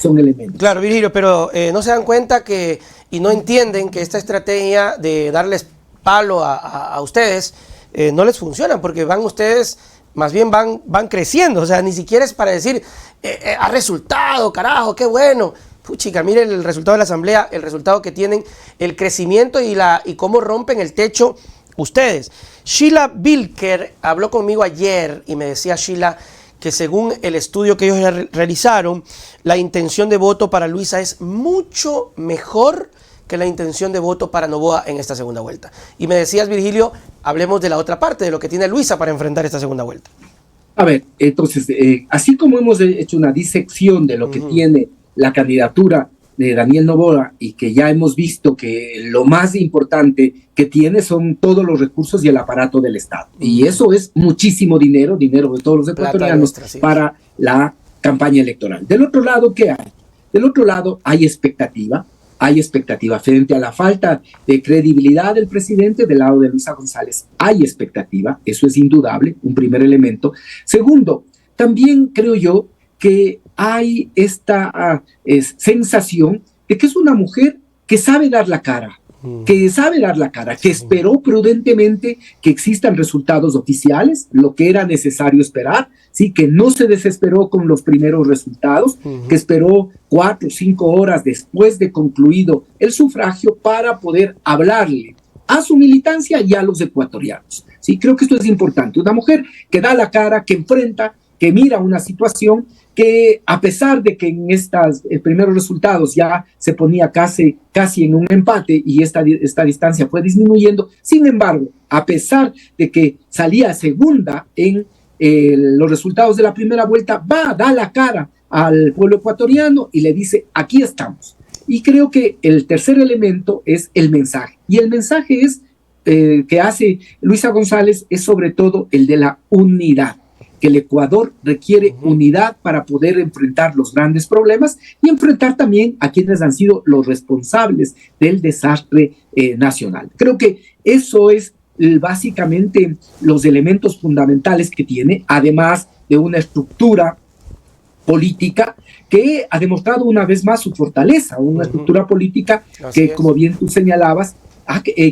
son elementos. Claro, Virgilio, pero no se dan cuenta y no entienden que esta estrategia de darles palo a ustedes no les funciona, porque van ustedes, más bien van creciendo. O sea, ni siquiera es para decir, ha resultado, carajo, qué bueno. Puchica, miren el resultado de la asamblea, el resultado que tienen, el crecimiento y cómo rompen el techo ustedes. Sheila Bilker habló conmigo ayer y me decía, Sheila, que según el estudio que ellos realizaron, la intención de voto para Luisa es mucho mejor que la intención de voto para Noboa en esta segunda vuelta. Y me decías, Virgilio, hablemos de la otra parte, de lo que tiene Luisa para enfrentar esta segunda vuelta. A ver, entonces, así como hemos hecho una disección de lo que tiene la candidatura de Daniel Noboa y que ya hemos visto que lo más importante que tiene son todos los recursos y el aparato del Estado. Y eso es muchísimo dinero de todos los ecuatorianos nuestra, sí, para la campaña electoral. Del otro lado, ¿qué hay? Del otro lado hay expectativa frente a la falta de credibilidad del presidente. Del lado de Luisa González hay expectativa, eso es indudable, un primer elemento. Segundo, también creo yo que hay esta sensación de que es una mujer que sabe dar la cara, que esperó prudentemente que existan resultados oficiales, lo que era necesario esperar, ¿sí? Que no se desesperó con los primeros resultados, que esperó 4 o 5 horas después de concluido el sufragio para poder hablarle a su militancia y a los ecuatorianos. ¿Sí? Creo que esto es importante. Una mujer que da la cara, que enfrenta, que mira una situación que, a pesar de que en estos primeros resultados ya se ponía casi en un empate y esta distancia fue disminuyendo, sin embargo, a pesar de que salía segunda en los resultados de la primera vuelta, da la cara al pueblo ecuatoriano y le dice, aquí estamos. Y creo que el tercer elemento es el mensaje. Y el mensaje que hace Luisa González es sobre todo el de la unidad, que el Ecuador requiere unidad para poder enfrentar los grandes problemas y enfrentar también a quienes han sido los responsables del desastre nacional. Creo que eso es básicamente los elementos fundamentales que tiene, además de una estructura política que ha demostrado una vez más su fortaleza, una estructura política que, como bien tú señalabas,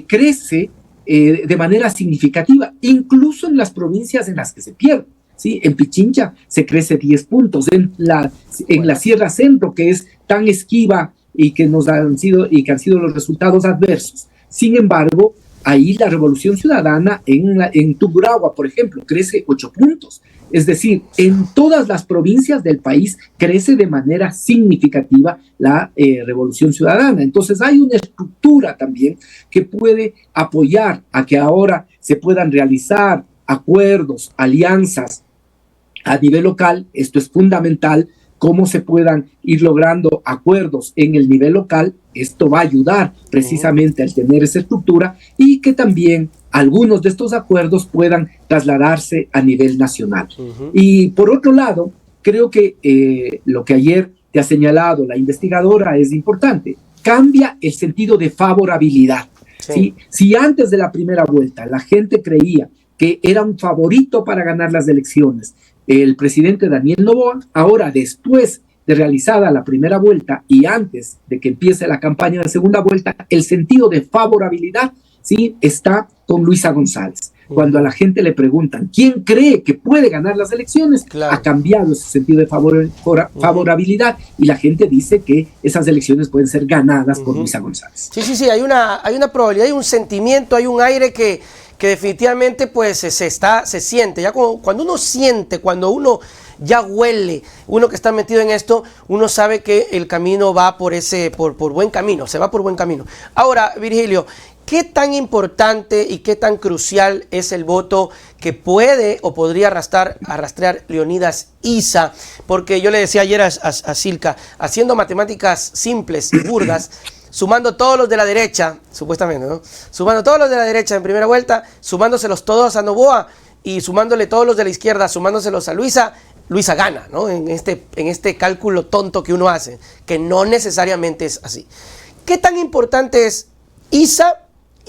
crece de manera significativa, incluso en las provincias en las que se pierde. ¿Sí? En Pichincha se crece 10 puntos, en la Sierra Centro, que es tan esquiva y que han sido los resultados adversos. Sin embargo, ahí la Revolución Ciudadana en Tungurahua, por ejemplo, crece 8 puntos. Es decir, en todas las provincias del país crece de manera significativa la Revolución Ciudadana. Entonces hay una estructura también que puede apoyar a que ahora se puedan realizar acuerdos, alianzas a nivel local. Esto es fundamental, cómo se puedan ir logrando acuerdos en el nivel local. Esto va a ayudar precisamente al tener esa estructura y que también algunos de estos acuerdos puedan trasladarse a nivel nacional. Y por otro lado, creo que lo que ayer te ha señalado la investigadora es importante. Cambia el sentido de favorabilidad. ¿Sí? Si antes de la primera vuelta la gente creía que era un favorito para ganar las elecciones el presidente Daniel Noboa, ahora después de realizada la primera vuelta y antes de que empiece la campaña de segunda vuelta, el sentido de favorabilidad, ¿sí?, está con Luisa González. Cuando a la gente le preguntan quién cree que puede ganar las elecciones, ha cambiado ese sentido de favorabilidad y la gente dice que esas elecciones pueden ser ganadas por Luisa González. Sí, hay una probabilidad, hay un sentimiento, hay un aire que definitivamente pues se siente. Ya cuando uno siente, cuando uno ya huele, uno que está metido en esto, uno sabe que el camino va por buen camino, se va por buen camino. Ahora, Virgilio, ¿qué tan importante y qué tan crucial es el voto que puede o podría arrastrar Leonidas Issa? Porque yo le decía ayer a Silka, haciendo matemáticas simples y burdas, sumando todos los de la derecha, supuestamente, ¿no? Sumando todos los de la derecha en primera vuelta, sumándoselos todos a Noboa y sumándole todos los de la izquierda, sumándoselos a Luisa gana, ¿no? En este cálculo tonto que uno hace, que no necesariamente es así. ¿Qué tan importante es Issa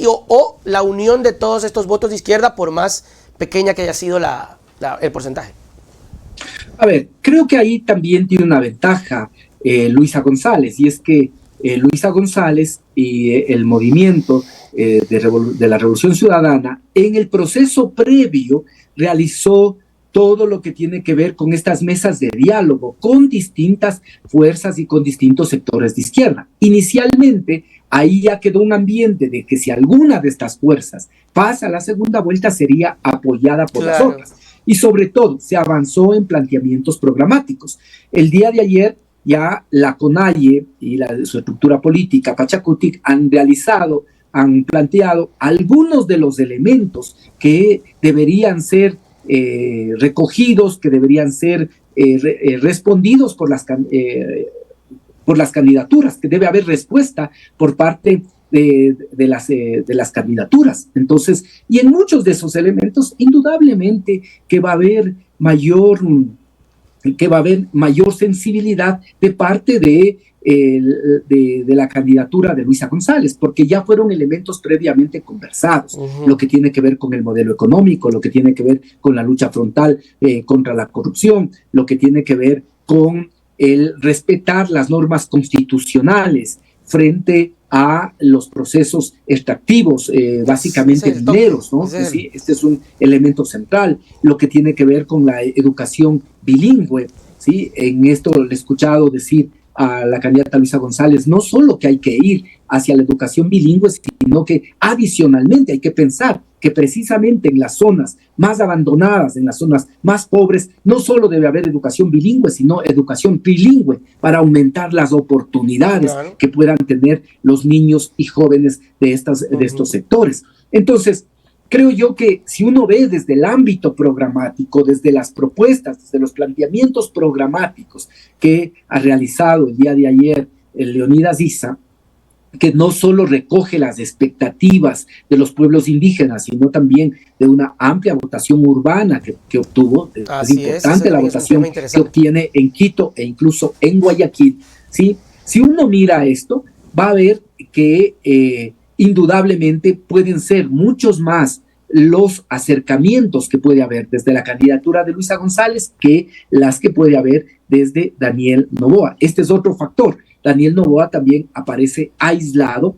o la unión de todos estos votos de izquierda, por más pequeña que haya sido el porcentaje? A ver, creo que ahí también tiene una ventaja Luisa González, y es que Luisa González y el movimiento de la Revolución Ciudadana, en el proceso previo, realizó todo lo que tiene que ver con estas mesas de diálogo con distintas fuerzas y con distintos sectores de izquierda. Inicialmente, ahí ya quedó un ambiente de que si alguna de estas fuerzas pasa a la segunda vuelta, sería apoyada por las otras. Y sobre todo, se avanzó en planteamientos programáticos. El día de ayer, ya la CONAIE y su estructura política, Pachacutic, han planteado algunos de los elementos que deberían ser recogidos, que deberían ser respondidos por las candidaturas, que debe haber respuesta por parte de las candidaturas. Entonces, y en muchos de esos elementos, indudablemente que va a haber mayor sensibilidad de parte de la candidatura de Luisa González, porque ya fueron elementos previamente conversados, lo que tiene que ver con el modelo económico, lo que tiene que ver con la lucha frontal contra la corrupción, lo que tiene que ver con el respetar las normas constitucionales frente a los procesos extractivos, básicamente mineros, ¿no? Sí, este es un elemento central. Lo que tiene que ver con la educación bilingüe, ¿sí? En esto le he escuchado decir a la candidata Luisa González, no solo que hay que ir hacia la educación bilingüe, sino que adicionalmente hay que pensar que precisamente en las zonas más abandonadas, en las zonas más pobres, no solo debe haber educación bilingüe, sino educación trilingüe para aumentar las oportunidades que puedan tener los niños y jóvenes de estos sectores. Entonces, creo yo que si uno ve desde el ámbito programático, desde las propuestas, desde los planteamientos programáticos que ha realizado el día de ayer el Leonidas Issa, que no solo recoge las expectativas de los pueblos indígenas, sino también de una amplia votación urbana que obtuvo. Es importante la votación que obtiene en Quito e incluso en Guayaquil, ¿sí? Si uno mira esto, va a ver que indudablemente pueden ser muchos más los acercamientos que puede haber desde la candidatura de Luisa González que las que puede haber desde Daniel Noboa. Este es otro factor. Daniel Noboa también aparece aislado,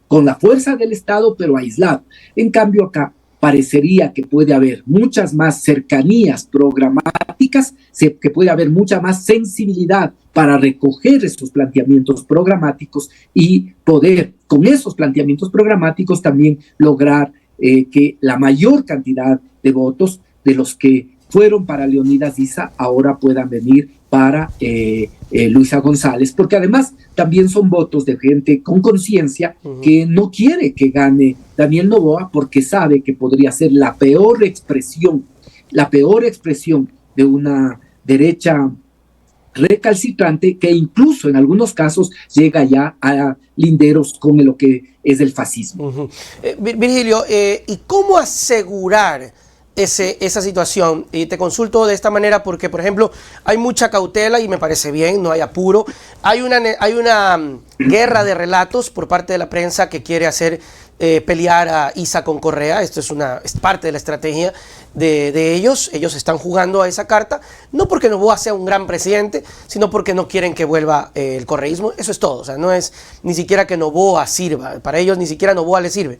con la fuerza del Estado, pero aislado. En cambio, acá parecería que puede haber muchas más cercanías programáticas, que puede haber mucha más sensibilidad para recoger esos planteamientos programáticos y poder, con esos planteamientos programáticos, también lograr que la mayor cantidad de votos de los que fueron para Leonidas Issa ahora puedan venir para Luisa González, porque además también son votos de gente con conciencia que no quiere que gane Daniel Noboa porque sabe que podría ser la peor expresión de una derecha recalcitrante que incluso en algunos casos llega ya a linderos con lo que es el fascismo. Virgilio, ¿y cómo asegurar esa situación? Y te consulto de esta manera porque, por ejemplo, hay mucha cautela y me parece bien, no hay apuro. Hay una guerra de relatos por parte de la prensa que quiere hacer pelear a Issa con Correa. Esto es parte de la estrategia de ellos. Ellos están jugando a esa carta, no porque Noboa sea un gran presidente, sino porque no quieren que vuelva el correísmo. Eso es todo. O sea, no es ni siquiera que Noboa sirva. Para ellos ni siquiera Noboa les sirve.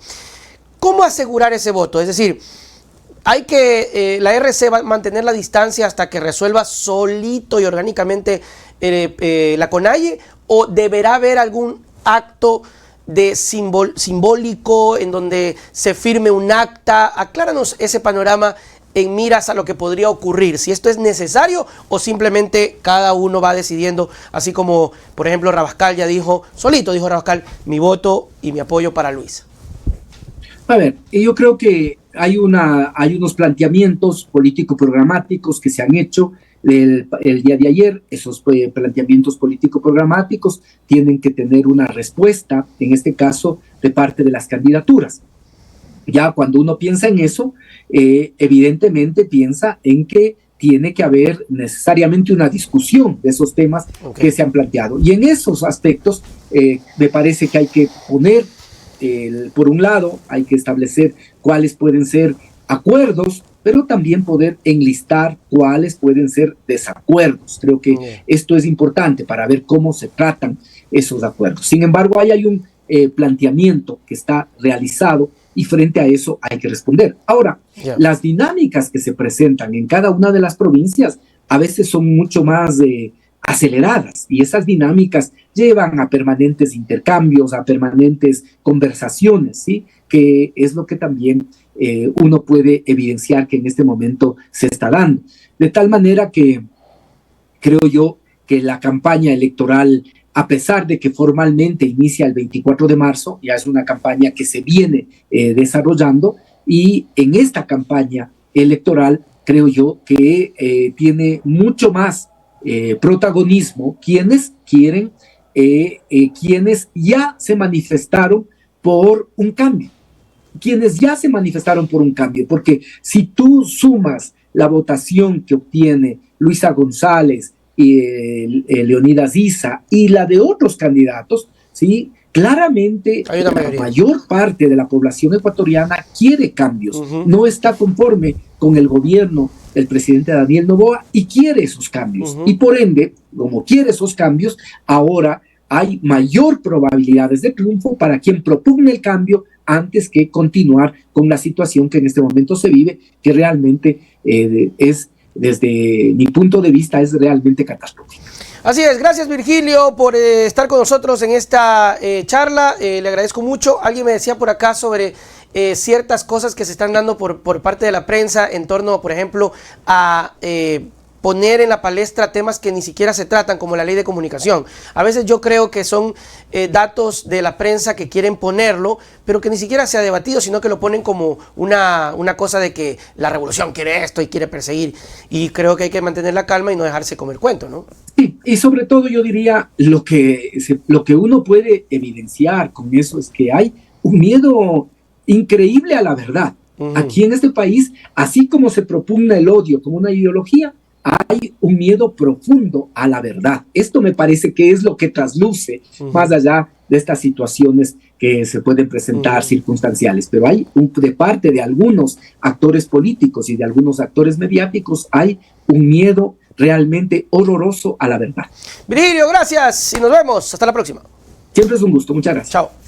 ¿Cómo asegurar ese voto? Es decir, hay que la RC va a mantener la distancia hasta que resuelva solito y orgánicamente la CONAIE, o deberá haber algún acto de simbólico en donde se firme un acta. Acláranos ese panorama en miras a lo que podría ocurrir, si esto es necesario o simplemente cada uno va decidiendo, así como por ejemplo Rabascal ya dijo, solito dijo Rabascal, mi voto y mi apoyo para Luisa. A ver, yo creo que hay unos planteamientos político-programáticos que se han hecho el día de ayer. Esos planteamientos político-programáticos tienen que tener una respuesta, en este caso, de parte de las candidaturas. Ya cuando uno piensa en eso, evidentemente piensa en que tiene que haber necesariamente una discusión de esos temas que se han planteado. Y en esos aspectos me parece que hay que poner, por un lado, hay que establecer cuáles pueden ser acuerdos pero también poder enlistar cuáles pueden ser desacuerdos. Creo que esto es importante para ver cómo se tratan esos acuerdos. Sin embargo, hay un planteamiento que está realizado y frente a eso hay que responder. Ahora, las dinámicas que se presentan en cada una de las provincias a veces son mucho más aceleradas, y esas dinámicas llevan a permanentes intercambios, a permanentes conversaciones, ¿sí? Que es lo que también uno puede evidenciar que en este momento se está dando. De tal manera que creo yo que la campaña electoral, a pesar de que formalmente inicia el 24 de marzo, ya es una campaña que se viene desarrollando, y en esta campaña electoral creo yo que tiene mucho más protagonismo quienes quieren, quienes ya se manifestaron por un cambio, porque si tú sumas la votación que obtiene Luisa González, Leonidas Issa y la de otros candidatos, ¿sí? Claramente la mayor parte de la población ecuatoriana quiere cambios, no está conforme con el gobierno del presidente Daniel Noboa y quiere esos cambios. Y por ende, como quiere esos cambios, ahora hay mayor probabilidades de triunfo para quien propugne el cambio antes que continuar con la situación que en este momento se vive, que realmente es, desde mi punto de vista, es realmente catastrófica. Así es, gracias Virgilio por estar con nosotros en esta charla, le agradezco mucho. Alguien me decía por acá sobre ciertas cosas que se están dando por parte de la prensa en torno, por ejemplo, a poner en la palestra temas que ni siquiera se tratan, como la ley de comunicación. A veces yo creo que son datos de la prensa que quieren ponerlo, pero que ni siquiera se ha debatido, sino que lo ponen como una cosa de que la revolución quiere esto y quiere perseguir. Y creo que hay que mantener la calma y no dejarse comer cuento, ¿no? Sí, y sobre todo yo diría, lo que uno puede evidenciar con eso es que hay un miedo increíble a la verdad. Aquí en este país, así como se propugna el odio como una ideología, hay un miedo profundo a la verdad. Esto me parece que es lo que trasluce más allá de estas situaciones que se pueden presentar circunstanciales, pero hay de parte de algunos actores políticos y de algunos actores mediáticos, hay un miedo realmente horroroso a la verdad. Virgilio, gracias y nos vemos. Hasta la próxima. Siempre es un gusto. Muchas gracias. Chao.